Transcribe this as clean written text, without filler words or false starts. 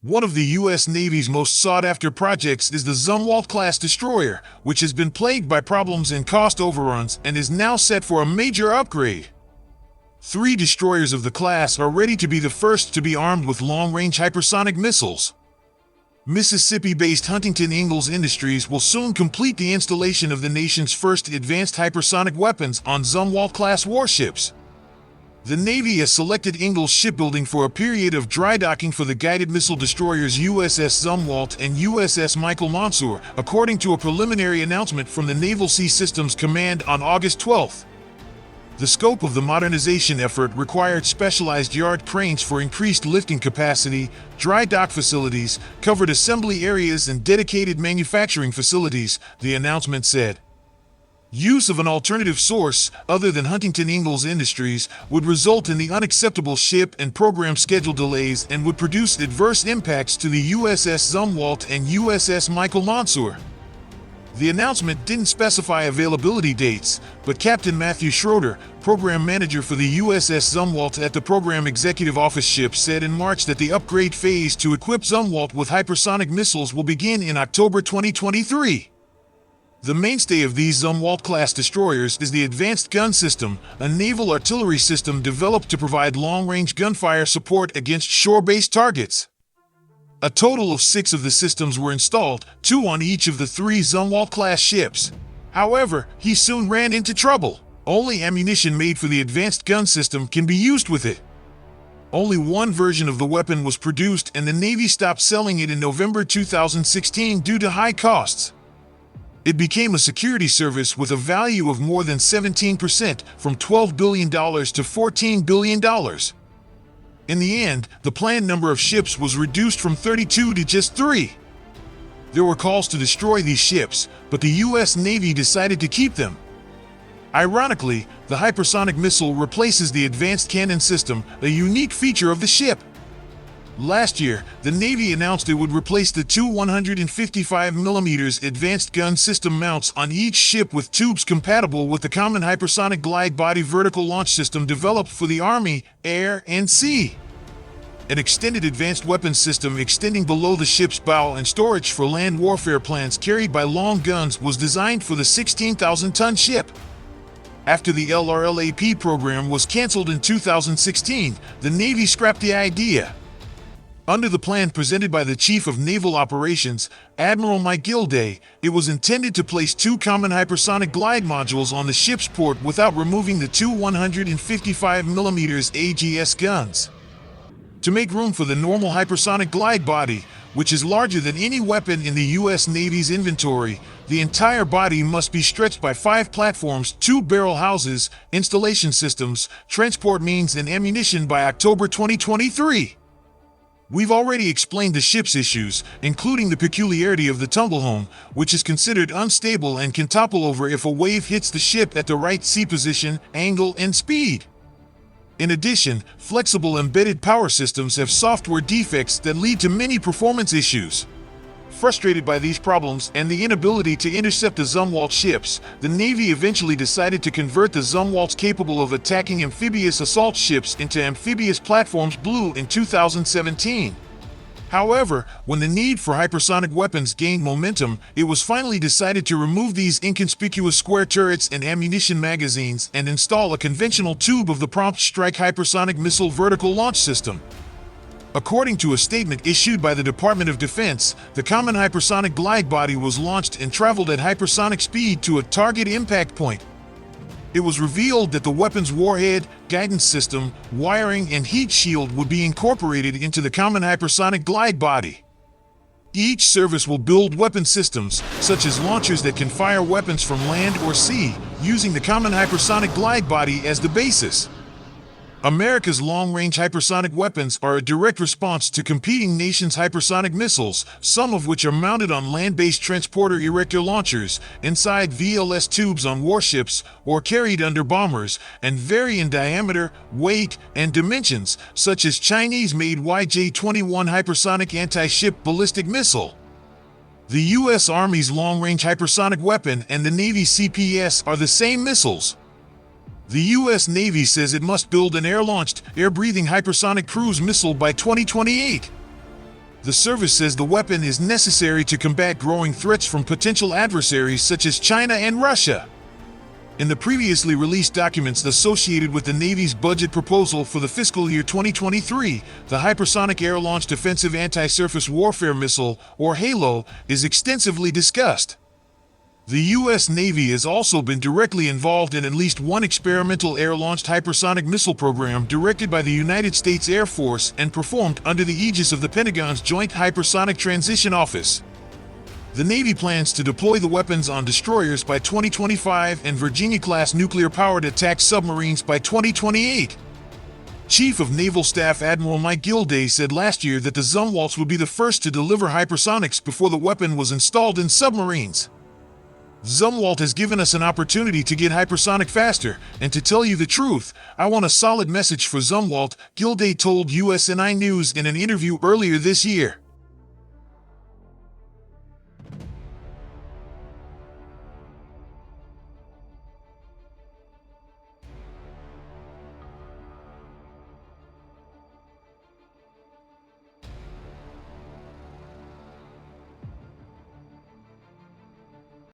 One of the U.S. Navy's most sought-after projects is the Zumwalt-class destroyer, which has been plagued by problems and cost overruns and is now set for a major upgrade. 3 destroyers of the class are ready to be the first to be armed with long-range hypersonic missiles. Mississippi-based Huntington Ingalls Industries will soon complete the installation of the nation's first advanced hypersonic weapons on Zumwalt-class warships. The Navy has selected Ingalls Shipbuilding for a period of dry docking for the guided missile destroyers USS Zumwalt and USS Michael Monsoor, according to a preliminary announcement from the Naval Sea Systems Command on August 12. The scope of the modernization effort required specialized yard cranes for increased lifting capacity, dry dock facilities, covered assembly areas, and dedicated manufacturing facilities, the announcement said. Use of an alternative source, other than Huntington Ingalls Industries, would result in the unacceptable ship and program schedule delays and would produce adverse impacts to the USS Zumwalt and USS Michael Monsoor. The announcement didn't specify availability dates, but Captain Matthew Schroeder, program manager for the USS Zumwalt at the Program Executive Office ship, said in March that the upgrade phase to equip Zumwalt with hypersonic missiles will begin in October 2023. The mainstay of these Zumwalt-class destroyers is the Advanced Gun System, a naval artillery system developed to provide long-range gunfire support against shore-based targets. A total of 6 of the systems were installed, 2 on each of the 3 Zumwalt-class ships. However, he soon ran into trouble. Only ammunition made for the Advanced Gun System can be used with it. Only one version of the weapon was produced, and the Navy stopped selling it in November 2016 due to high costs. It became a security service with a value of more than 17%, from $12 billion to $14 billion. In the end, the planned number of ships was reduced from 32 to just 3. There were calls to destroy these ships, but the U.S. Navy decided to keep them. Ironically, the hypersonic missile replaces the Advanced Cannon System, a unique feature of the ship. Last year, the Navy announced it would replace the 2 155mm Advanced Gun System mounts on each ship with tubes compatible with the Common Hypersonic Glide Body Vertical Launch System developed for the Army, Air, and Sea. An extended advanced weapons system extending below the ship's bow and storage for land warfare plans carried by long guns was designed for the 16,000-ton ship. After the LRLAP program was canceled in 2016, the Navy scrapped the idea. Under the plan presented by the Chief of Naval Operations, Admiral Mike Gilday, it was intended to place 2 common hypersonic glide modules on the ship's port without removing the 2 155mm AGS guns. To make room for the normal hypersonic glide body, which is larger than any weapon in the U.S. Navy's inventory, the entire body must be stretched by 5 platforms, 2 barrel houses, installation systems, transport means, and ammunition by October 2023. We've already explained the ship's issues, including the peculiarity of the tumblehome, which is considered unstable and can topple over if a wave hits the ship at the right sea position, angle, and speed. In addition, flexible embedded power systems have software defects that lead to many performance issues. Frustrated by these problems and the inability to intercept the Zumwalt ships, the Navy eventually decided to convert the Zumwalts capable of attacking amphibious assault ships into amphibious platforms Blue in 2017. However, when the need for hypersonic weapons gained momentum, it was finally decided to remove these inconspicuous square turrets and ammunition magazines and install a conventional tube of the Prompt Strike Hypersonic Missile Vertical Launch System. According to a statement issued by the Department of Defense, the Common Hypersonic Glide Body was launched and traveled at hypersonic speed to a target impact point. It was revealed that the weapon's warhead, guidance system, wiring, and heat shield would be incorporated into the Common Hypersonic Glide Body. Each service will build weapon systems, such as launchers that can fire weapons from land or sea, using the Common Hypersonic Glide Body as the basis. America's long-range hypersonic weapons are a direct response to competing nations' hypersonic missiles, some of which are mounted on land-based transporter erector launchers, inside VLS tubes on warships, or carried under bombers, and vary in diameter, weight, and dimensions, such as Chinese-made YJ-21 hypersonic anti-ship ballistic missile. The U.S. Army's long-range hypersonic weapon and the Navy's CPS are the same missiles. The U.S. Navy says it must build an air-launched, air-breathing hypersonic cruise missile by 2028. The service says the weapon is necessary to combat growing threats from potential adversaries such as China and Russia. In the previously released documents associated with the Navy's budget proposal for the fiscal year 2023, the Hypersonic Air-Launched Offensive Anti-Surface Warfare Missile, or HALO, is extensively discussed. The U.S. Navy has also been directly involved in at least one experimental air-launched hypersonic missile program directed by the United States Air Force and performed under the aegis of the Pentagon's Joint Hypersonic Transition Office. The Navy plans to deploy the weapons on destroyers by 2025 and Virginia-class nuclear-powered attack submarines by 2028. Chief of Naval Staff Admiral Mike Gilday said last year that the Zumwalts would be the first to deliver hypersonics before the weapon was installed in submarines. Zumwalt has given us an opportunity to get hypersonic faster, and to tell you the truth, I want a solid message for Zumwalt, Gilday told USNI News in an interview earlier this year.